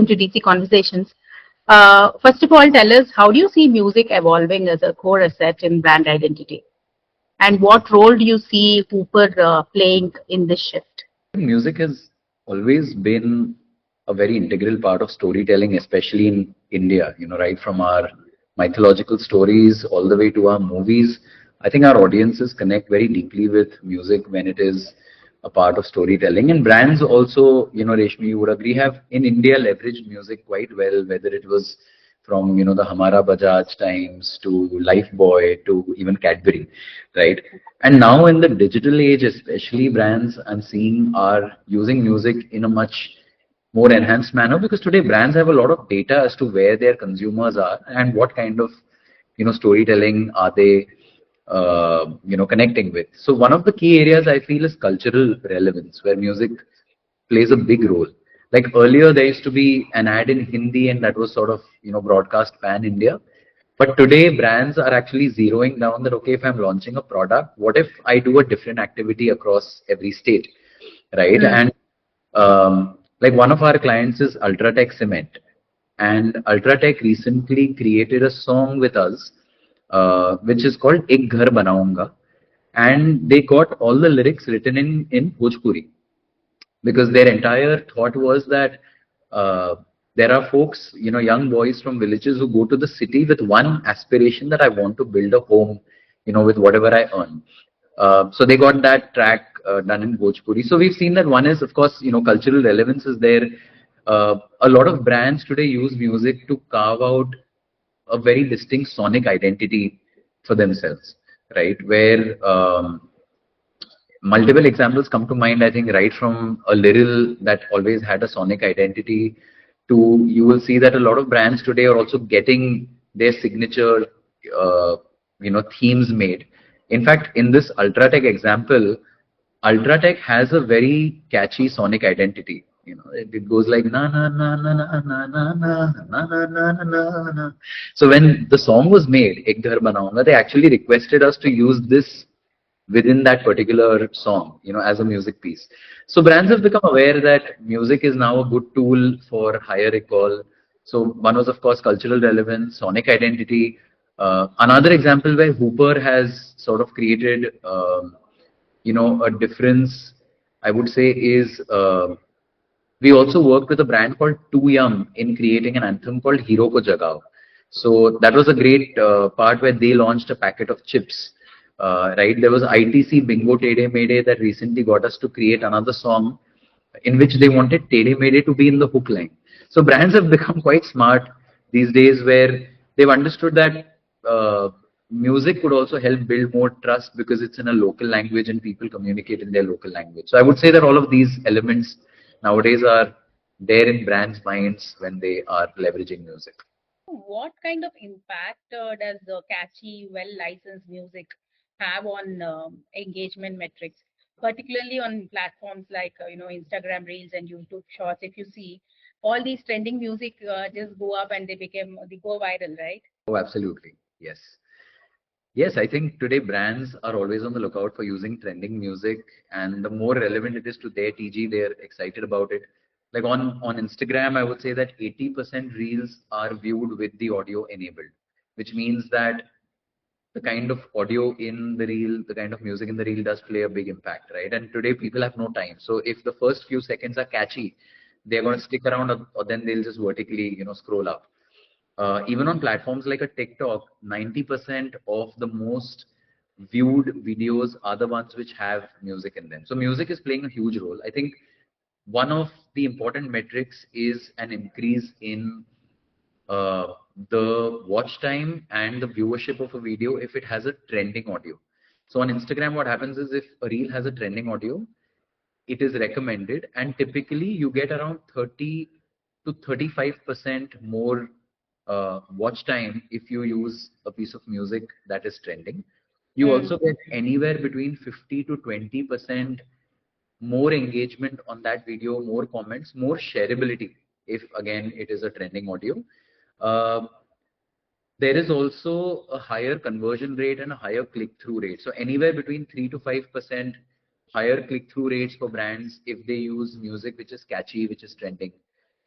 to DC Conversations. First of all, tell us, how do you see music evolving as a core asset in brand identity? And what role do you see Hoopr playing in this shift? Music has always been a very integral part of storytelling, especially in India, right from our mythological stories all the way to our movies. I think our audiences connect very deeply with music when it is a part of storytelling. And brands also, Reshmi, you would agree, have in India leveraged music quite well, whether it was from, the Hamara Bajaj times to Lifebuoy to even Cadbury, right? And now in the digital age, especially brands I'm seeing are using music in a much more enhanced manner because today brands have a lot of data as to where their consumers are and what kind of storytelling are they connecting with. So one of the key areas I feel is cultural relevance, where music plays a big role. Like earlier, there used to be an ad in Hindi, and that was sort of broadcast pan India. But today, brands are actually zeroing down that okay, if I'm launching a product, what if I do a different activity across every state, right? And like one of our clients is Ultratech Cement, and Ultratech recently created a song with us, which is called "Ek Ghar Banaunga," and they got all the lyrics written in Bhojpuri because their entire thought was that there are folks, young boys from villages who go to the city with one aspiration that I want to build a home, with whatever I earn. So they got that track done in Bhojpuri. So we've seen that one is, of course, cultural relevance is there. A lot of brands today use music to carve out a very distinct sonic identity for themselves, right? Where multiple examples come to mind, I think, right from a little that always had a sonic identity to you will see that a lot of brands today are also getting their signature, themes made. In fact, in this Ultratech example, Ultratech has a very catchy sonic identity. It goes like na na na na na na na na na na na na na na. So when the song was made, Ek Ghar Banaunga, they actually requested us to use this within that particular song, as a music piece. So brands have become aware that music is now a good tool for higher recall. So one was, of course, cultural relevance, sonic identity. Another example where Hoopr has sort of created, a difference, I would say, is we also worked with a brand called Too Young in creating an anthem called Hero Ko Jagao. So that was a great part where they launched a packet of chips. Right, there was ITC Bingo Tede Mede that recently got us to create another song in which they wanted Tede Mede to be in the hook line. So brands have become quite smart these days where they've understood that music could also help build more trust because it's in a local language and people communicate in their local language. So I would say that all of these elements nowadays are there in brands' minds when they are leveraging music. What kind of impact does catchy, well-licensed music have on engagement metrics, particularly on platforms like Instagram Reels and YouTube Shorts? If you see, all these trending music just go up and they go viral, right? Oh, absolutely. Yes. Yes, I think today brands are always on the lookout for using trending music, and the more relevant it is to their TG, they're excited about it. Like on Instagram, I would say that 80% reels are viewed with the audio enabled, which means that the kind of audio in the reel, the kind of music in the reel does play a big impact, right? And today people have no time. So if the first few seconds are catchy, they're going to stick around, or then they'll just vertically, scroll up. Even on platforms like a TikTok, 90% of the most viewed videos are the ones which have music in them. So music is playing a huge role. I think one of the important metrics is an increase in uh, the watch time and the viewership of a video if it has a trending audio. So on Instagram, what happens is if a reel has a trending audio, it is recommended, and typically you get around 30 to 35% more watch time if you use a piece of music that is trending. You also get anywhere between 50 to 20% more engagement on that video, more comments, more shareability if again it is a trending audio. Uh, there is also a higher conversion rate and a higher click-through rate. So anywhere between 3 to 5% higher click-through rates for brands if they use music which is catchy, which is trending.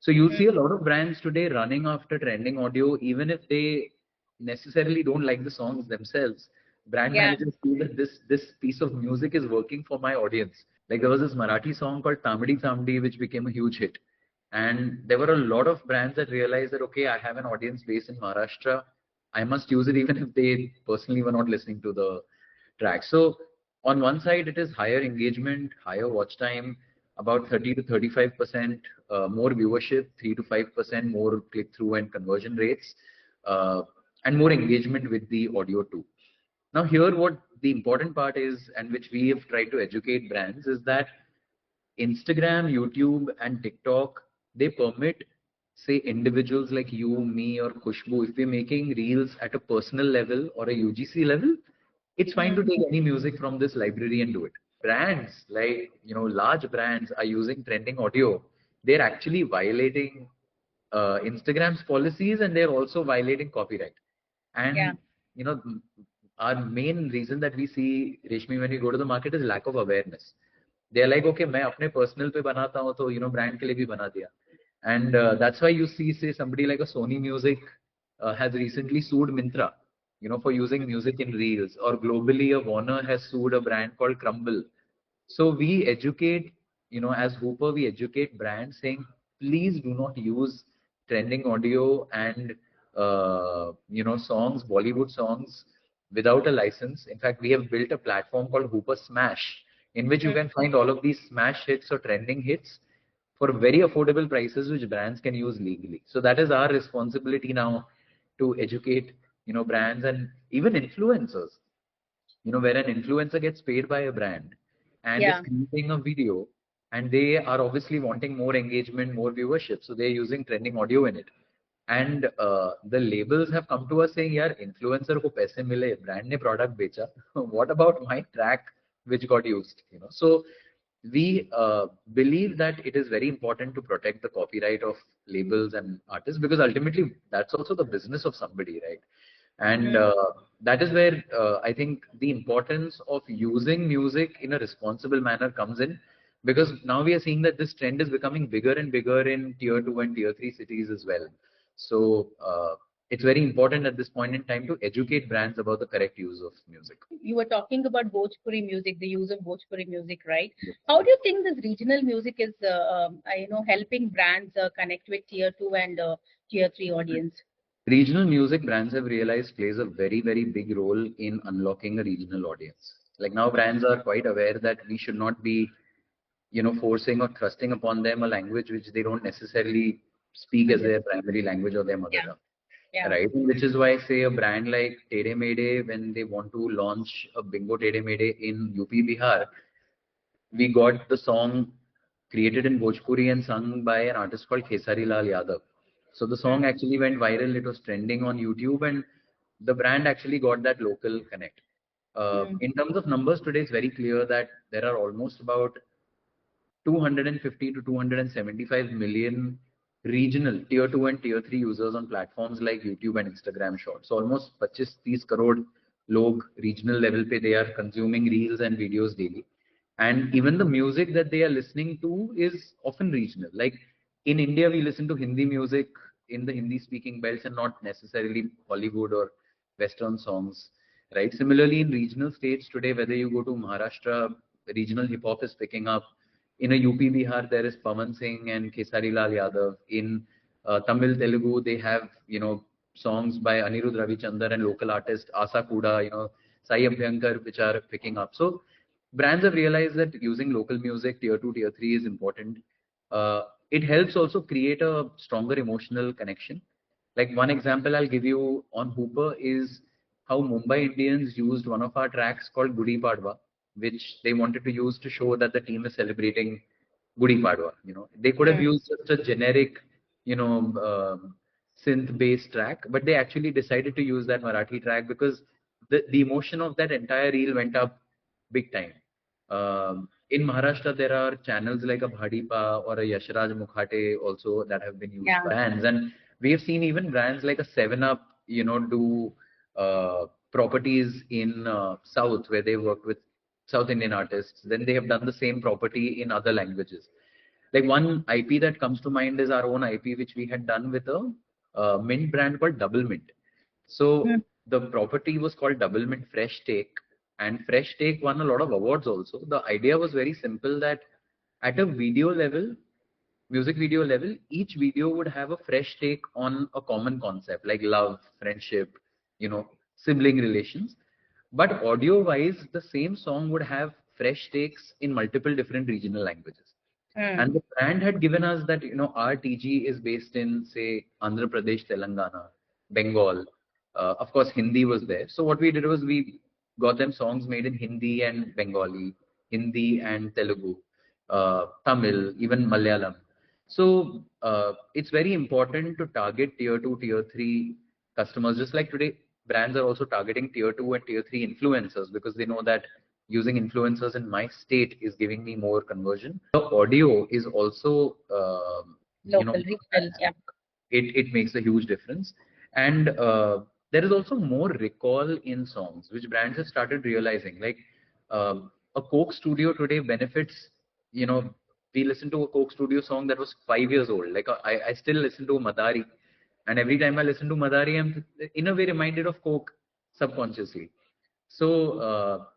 So you'll see a lot of brands today running after trending audio, even if they necessarily don't like the songs themselves. Brand Yeah. managers feel that this piece of music is working for my audience. Like there was this Marathi song called Tamdi Tamdi, which became a huge hit. And there were a lot of brands that realized that, okay, I have an audience base in Maharashtra. I must use it even if they personally were not listening to the track. So on one side, it is higher engagement, higher watch time, about 30 to 35% more viewership, 3 to 5% more click-through and conversion rates, uh, and more engagement with the audio too. Now here, what the important part is, and which we have tried to educate brands, is that Instagram, YouTube, and TikTok, they permit, say, individuals like you, me, or Kushbu, if we're making reels at a personal level or a UGC level, it's fine to take any music from this library and do it. Brands like, large brands are using trending audio. They're actually violating Instagram's policies, and they're also violating copyright. Yeah. And, you know, our main reason that we see, Reshmi, when we go to the market is lack of awareness. They're like, okay, मैं अपने personal पे बनाता हूँ तो brand के लिए भी बना दिया. And that's why you see, say, somebody like a Sony Music has recently sued Mintra, for using music in reels. Or globally, a Warner has sued a brand called Crumble. So we educate, as Hoopr, we educate brands saying, please do not use trending audio and, songs, Bollywood songs without a license. In fact, we have built a platform called Hoopr Smash, in which you can find all of these smash hits or trending hits for very affordable prices, which brands can use legally. So that is our responsibility now to educate, brands and even influencers, where an influencer gets paid by a brand and is Yeah. creating a video, and they are obviously wanting more engagement, more viewership. So they're using trending audio in it. And the labels have come to us saying, "Yaar, influencer ko paise mile, brand ne product becha. What about my track which got used?" So we believe that it is very important to protect the copyright of labels and artists, because ultimately that's also the business of somebody, right? And that is where I think the importance of using music in a responsible manner comes in, because now we are seeing that this trend is becoming bigger and bigger in tier 2 and tier 3 cities as well. So it's very important at this point in time to educate brands about the correct use of music. You were talking about Bhojpuri music, the use of Bhojpuri music, right? How do you think this regional music is, helping brands connect with tier 2 and tier 3 audience? Regional music, brands have realized, plays a very, very big role in unlocking a regional audience. Like now brands are quite aware that we should not be, forcing or thrusting upon them a language which they don't necessarily speak as their primary language or their mother Yeah. tongue. Yeah. Right? Which is why, say, a brand like Tere Mede, when they want to launch a bingo Tere Mede in UP Bihar, we got the song created in Bhojpuri and sung by an artist called Khesari Lal Yadav. So the song actually went viral. It was trending on YouTube, and the brand actually got that local connect. In terms of numbers, today it's very clear that there are almost about 250 to 275 million regional tier 2 and tier 3 users on platforms like YouTube and Instagram Shorts. So almost 25-30 crore log regional level pe they are consuming reels and videos daily. And even the music that they are listening to is often regional. Like in India, we listen to Hindi music in the Hindi speaking belts and not necessarily Hollywood or Western songs, right? Similarly, in regional states today, whether you go to Maharashtra, regional hip hop is picking up. In a UP Bihar, there is Pawan Singh and Kesari Lal Yadav. In Tamil Telugu, they have, songs by Anirudh Ravichandar and local artist Asa Kuda, Sai Abhyankar, which are picking up. So brands have realized that using local music, tier 2, tier 3 is important. It helps also create a stronger emotional connection. Like one example I'll give you on Hoopr is how Mumbai Indians used one of our tracks called Gudi Padwa, which they wanted to use to show that the team is celebrating Gudi Padwa. They could have used just a generic, synth-based track, but they actually decided to use that Marathi track because the emotion of that entire reel went up big time. In Maharashtra, there are channels like a Bhadipa or a Yashraj Mukhate also that have been used Yeah. by brands, and we have seen even brands like a 7 Up, do properties in South where they worked with South Indian artists. Then they have done the same property in other languages. Like one IP that comes to mind is our own IP, which we had done with a mint brand called Double Mint. So the property was called Double Mint Fresh Take, and Fresh Take won a lot of awards also. The idea was very simple, that at a video level, music video level, each video would have a fresh take on a common concept like love, friendship, sibling relations. But audio wise, the same song would have fresh takes in multiple different regional languages. And the brand had given us that, our TG is based in, say, Andhra Pradesh, Telangana, Bengal. Of course, Hindi was there. So what we did was we got them songs made in Hindi and Bengali, Hindi and Telugu, Tamil, even Malayalam. So it's very important to target tier 2, tier 3 customers. Just like today, brands are also targeting tier 2 and tier 3 influencers, because they know that using influencers in my state is giving me more conversion. The audio is also, Local, regional, yeah. It makes a huge difference. And there is also more recall in songs, which brands have started realizing. Like a Coke Studio today benefits, we listen to a Coke Studio song that was 5 years old. Like I still listen to Madari, and every time I listen to Madari, I'm in a way reminded of Coke subconsciously. So,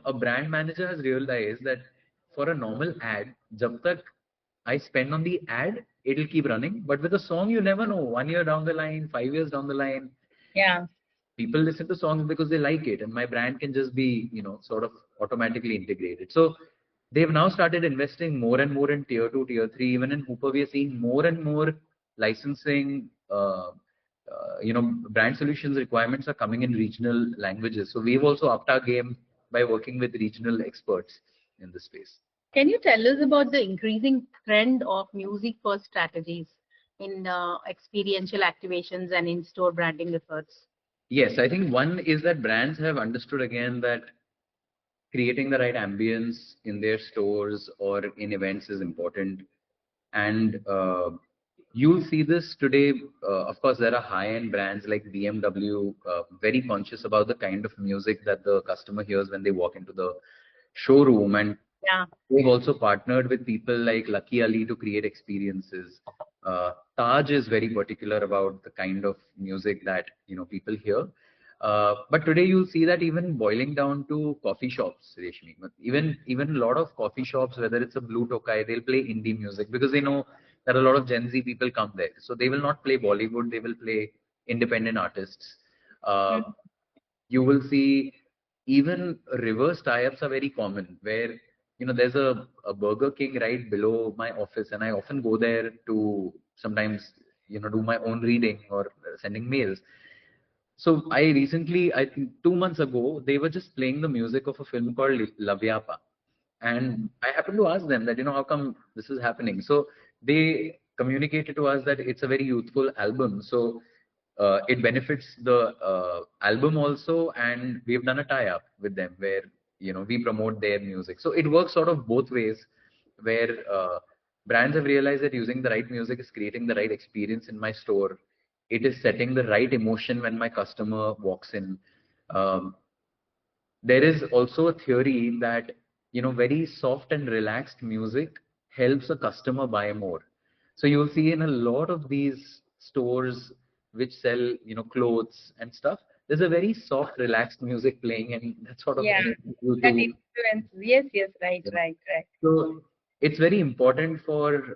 a brand manager has realized that for a normal ad, jab tak I spend on the ad, it'll keep running. But with a song, you never know. 1 year down the line, 5 years down the line, Yeah. people listen to songs because they like it, and my brand can just be, sort of automatically integrated. So they've now started investing more and more in tier 2, tier 3. Even in Hoopr, we are seeing more and more licensing. Brand solutions requirements are coming in regional languages. So we've also upped our game by working with regional experts in this space. Can you tell us about the increasing trend of music first strategies in experiential activations and in-store branding efforts? Yes, I think one is that brands have understood again that creating the right ambience in their stores or in events is important. And you'll see this today. Of course, there are high-end brands like BMW, very conscious about the kind of music that the customer hears when they walk into the showroom. And Yeah. we've also partnered with people like Lucky Ali to create experiences. Taj is very particular about the kind of music that people hear. But today you'll see that even boiling down to coffee shops, Reshmi. Even a lot of coffee shops, whether it's a Blue Tokai, they'll play indie music because they know that a lot of Gen Z people come there. So they will not play Bollywood, they will play independent artists. You will see even reverse tie-ups are very common, where there's a Burger King right below my office, and I often go there to sometimes do my own reading or sending mails. So I think 2 months ago, they were just playing the music of a film called Lavyapa. And I happened to ask them that, how come this is happening? So they communicated to us that it's a very youthful album. So it benefits the album also, and we've done a tie-up with them where, we promote their music. So it works sort of both ways, where brands have realized that using the right music is creating the right experience in my store. It is setting the right emotion when my customer walks in. Um, there is also a theory that very soft and relaxed music helps a customer buy more. So you'll see in a lot of these stores which sell clothes and stuff, there's a very soft relaxed music playing, and that sort of Yeah. enables you That to, influence. Yes, yes, right, right, right. so it's very important for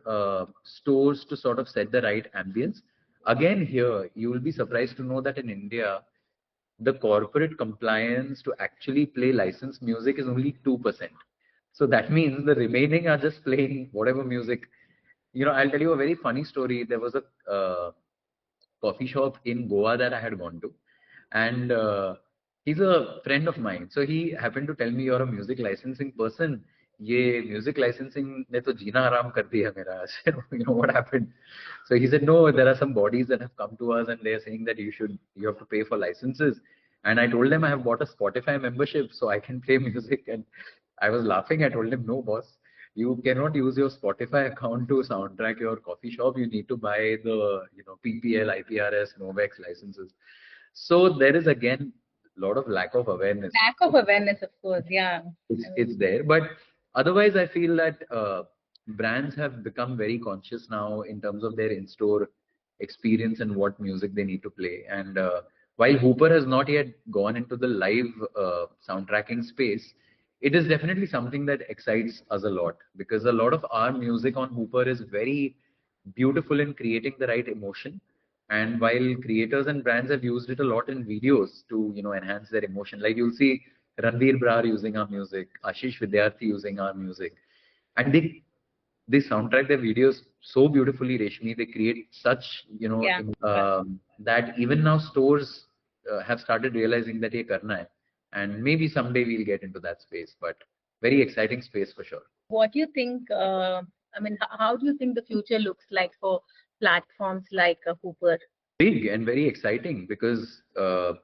stores to sort of set the right ambience. Again, here you will be surprised to know that in India, the corporate compliance to actually play licensed music is only 2%. So that means the remaining are just playing whatever music. I'll tell you a very funny story. There was a coffee shop in Goa that I had gone to, and he's a friend of mine. So he happened to tell me, you're a music licensing person. ये music licensing ने तो जीना हराम कर दिया मेरा. I said, what happened? So he said, no, there are some bodies that have come to us and they're saying that you have to pay for licenses. And I told them I have bought a Spotify membership so I can play music. And I was laughing. I told him, no, boss, you cannot use your Spotify account to soundtrack your coffee shop. You need to buy the PPL, IPRS, Novex licenses. So there is again a lot of lack of awareness. Lack of awareness, of course. Yeah. It's there, but otherwise I feel that brands have become very conscious now in terms of their in-store experience and what music they need to play. And while Hooper has not yet gone into the live soundtracking space, it is definitely something that excites us a lot, because a lot of our music on Hooper is very beautiful in creating the right emotion. And while creators and brands have used it a lot in videos to, enhance their emotion, like you'll see Ranveer Brar using our music, Ashish Vidyarthi using our music, and they soundtrack their videos so beautifully, Reshmi. They create such, Yeah. that even now stores have started realizing that ye karna hai. And maybe someday we'll get into that space, but very exciting space for sure. What do you think? I mean, how do you think the future looks like for platforms like Hooper? Big and very exciting, because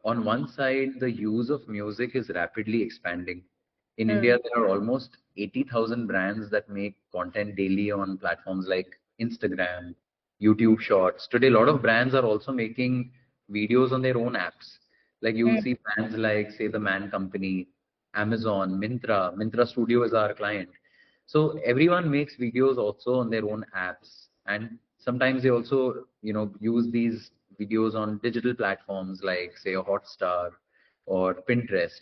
on one side, the use of music is rapidly expanding. In India, Mm, there are almost 80,000 brands that make content daily on platforms like Instagram, YouTube Shorts. Today, a lot of brands are also making videos on their own apps. Like you'll mm, see brands like, say, the Man Company, Amazon, Mintra Studio is our client. So everyone makes videos also on their own apps, and sometimes they also, use these videos on digital platforms like, say, a Hotstar or Pinterest.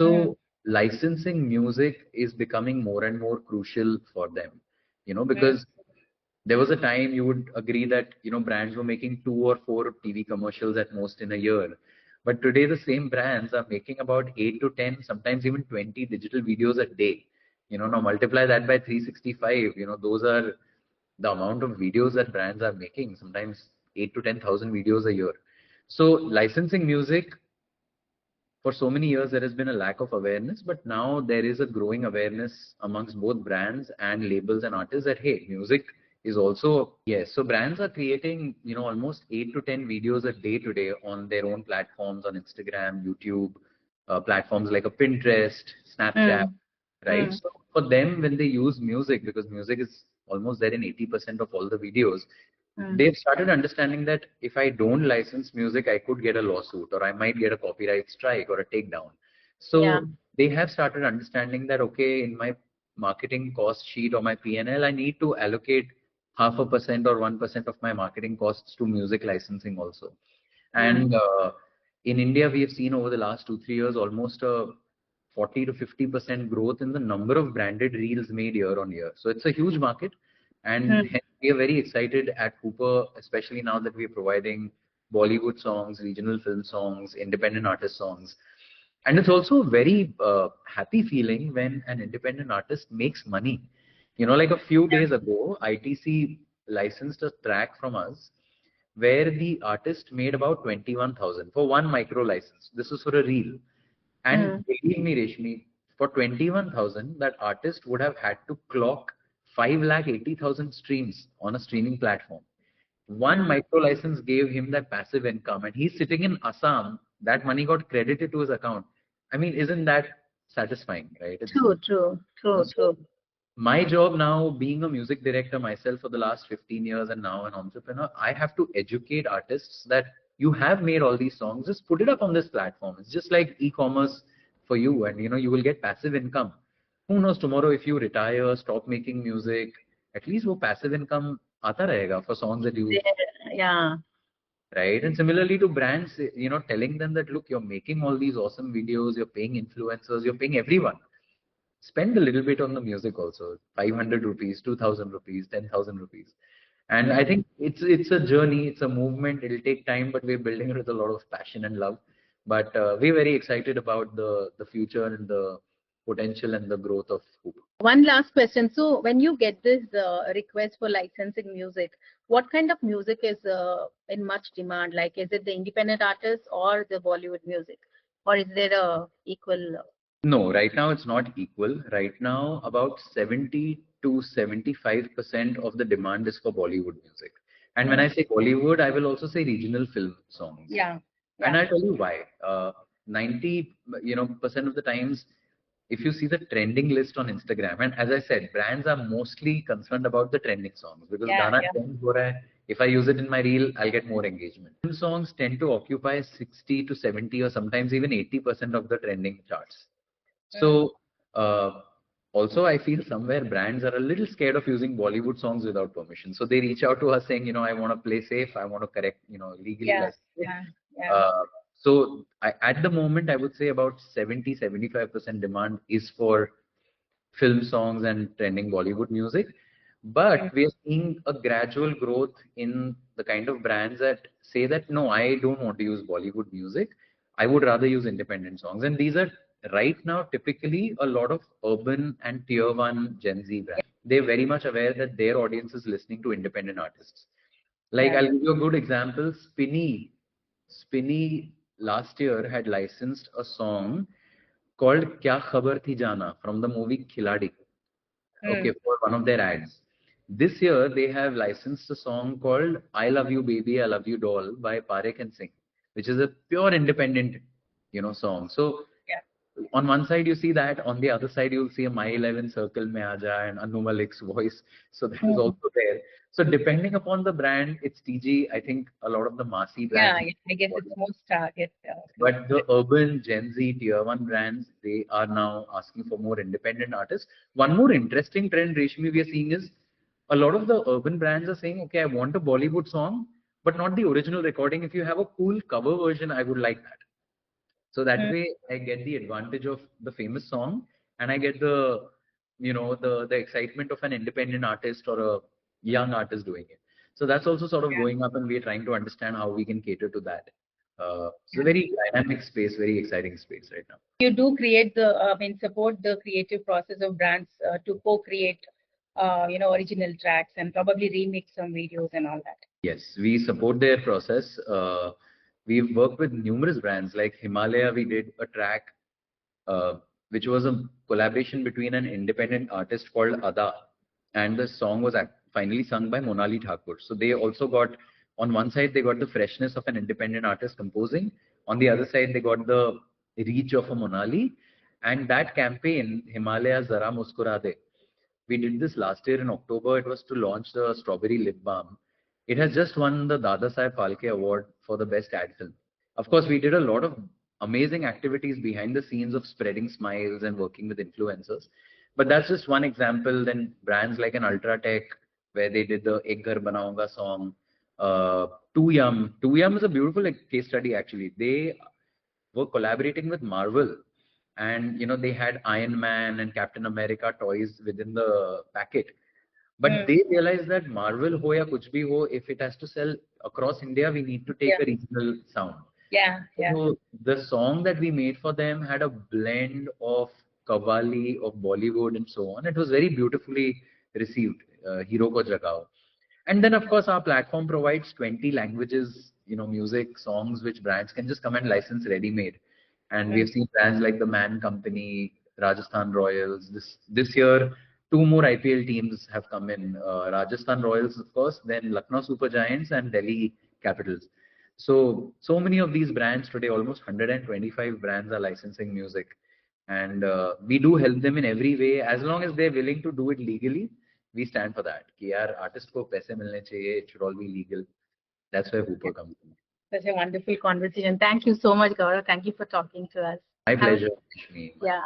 mm, So licensing music is becoming more and more crucial for them, mm. because there was a time you would agree that, brands were making 2 or 4 TV commercials at most in a year. But today the same brands are making about 8 to 10, sometimes even 20 digital videos a day. Now multiply that by 365, those are the amount of videos that brands are making, sometimes 8 to 10,000 videos a year. So licensing music, for so many years there has been a lack of awareness, but now there is a growing awareness amongst both brands and labels and artists that hey, music is also, yes. So brands are creating, almost 8 to 10 videos a day today on their own platforms, on Instagram, YouTube, platforms like a Pinterest, Snapchat, Mm, right? mm, So for them, when they use music, because music is almost there in 80% of all the videos, mm. they've started understanding that if I don't license music, I could get a lawsuit, or I might get a copyright strike or a takedown. Yeah. So they have started understanding that, okay, in my marketing cost sheet or my P&L, I need to allocate 0.5% or 1% of my marketing costs to music licensing also. Mm, And in India, we have seen over the last 2, 3 years almost a 40 to 50% growth in the number of branded reels made year on year. So it's a huge market, and mm, hence we are very excited at Hooper, especially now that we are providing Bollywood songs, regional film songs, independent artist songs. And it's also a very happy feeling when an independent artist makes money. Like a few yeah. days ago, ITC licensed a track from us where the artist made about 21,000 for one micro license. This is for a reel. And Mm, believe me, Reshmi, for 21,000, that artist would have had to clock 5,80,000 streams on a streaming platform. One mm. micro license gave him that passive income, and he's sitting in Assam. That money got credited to his account. I mean, isn't that satisfying, right? True, true, true, So true. my job now, being a music director myself for the last 15 years and now an entrepreneur, I have to educate artists that you have made all these songs, just put it up on this platform. It's just like e-commerce for you, and you will get passive income. Who knows, tomorrow if you retire, stop making music, at least वो passive income आता रहेगा for songs that you, There, yeah. right? And similarly to brands, telling them that, look, you're making all these awesome videos, you're paying influencers, you're paying everyone. Spend a little bit on the music also. 500 rupees, 2,000 rupees, 10,000 rupees. And I Mm. think it's a journey, it's a movement. It'll take time, but we're building it with a lot of passion and love. But we're very excited about the future and the potential and the growth of Hoop. One last question. So, when you get this request for licensing music, what kind of music is in much demand? Like, is it the independent artists or the Bollywood music, or is there a equal? No, right now it's not equal. Right now, about 70 to 75% of the demand is for Bollywood music. And when Mm. I say Bollywood, I will also say regional film songs. Yeah, And yeah. I'll tell you why. 90, percent of the times, if you see the trending list on Instagram, and as I said, brands are mostly concerned about the trending songs because Yeah, Gana yeah. trend ho raha hai. If I use it in my reel, I'll get more engagement. Film songs tend to occupy 60 to 70 or sometimes even 80% of the trending charts. Mm. So, uh, also I feel somewhere brands are a little scared of using Bollywood songs without permission. So they reach out to us saying, I want to play safe, I want to correct, legally Yeah, like. yeah, yeah. Uh, so at the moment, I would say about 70-75% demand is for film songs and trending Bollywood music. Mm, But we are seeing a gradual growth in the kind of brands that say that no, I don't want to use Bollywood music. I would rather use independent songs. And these are right now typically a lot of urban and tier one Gen Z brands. They're very much aware that their audience is listening to independent artists. Like yeah. I'll give you a good example. Spinny last year had licensed a song called Kya Khabar Thi Jana from the movie Khiladi. Okay, Mm, for one of their ads. This year they have licensed a song called I Love You Baby, I Love You Doll by Parekh and Singh, which is a pure independent, song. So yeah. on one side you see that, on the other side you'll see a My 11 Circle Mein Aaja and Anu Malik's voice. So that is Mm, also there. So depending upon the brand, it's TG. I think a lot of the massy yeah, brands. yeah, I guess it's most target to. But the urban Gen Z tier one brands, they are now asking for more independent artists. One more interesting trend, Reshmi, we are seeing is a lot of the urban brands are saying, okay, I want a Bollywood song, but not the original recording. If you have a cool cover version, I would like that. So that Mm, way I get the advantage of the famous song and I get the excitement of an independent artist or a young artist doing it. So that's also sort of yeah, going up and we're trying to understand how we can cater to that. It's a yeah. very dynamic space, very exciting space right now. You do create support the creative process of brands to co-create, original tracks and probably remix some videos and all that. Yes, we support their process. We've worked with numerous brands like Himalaya. We did a track which was a collaboration between an independent artist called Ada, and the song was finally sung by Monali Thakur. So they also got, on one side, they got the freshness of an independent artist composing. On the other side, they got the reach of a Monali. And that campaign, Himalaya Zara Muskurade, we did this last year in October. It was to launch the strawberry lip balm. It has just won the Dada Sai Phalke Award for the best ad film. Of course, we did a lot of amazing activities behind the scenes of spreading smiles and working with influencers. But that's just one example. Then brands like an Ultratech, where they did the Ek Ghar Banaunga song. Uh, Too Yum is a beautiful case study actually. They were collaborating with Marvel, and they had Iron Man and Captain America toys within the packet. But Mm, they realized that Marvel ho ya kuch bhi ho, if it has to sell across India, we need to take yeah, a regional sound. yeah, yeah, So the song that we made for them had a blend of Qawwali, of Bollywood, and so on. It was very beautifully received. Hero ko jagao. And then, of course, our platform provides 20 languages, music, songs, which brands can just come and license ready-made. And we mm, have seen brands like the Man Company, Rajasthan Royals. This year, two more IPL teams have come in. Rajasthan Royals, of course, then Lucknow Super Giants and Delhi Capitals. So many of these brands today, almost 125 brands are licensing music. And we do help them in every way as long as they're willing to do it legally. We stand for that कि यार artist को पैसे मिलने चाहिए, it should all be legal. That's where yeah. Hooper comes in. Such a wonderful conversation. Thank you so much, Gaurav. Thank you for talking to us. My Have a, pleasure, Rashmi. yeah.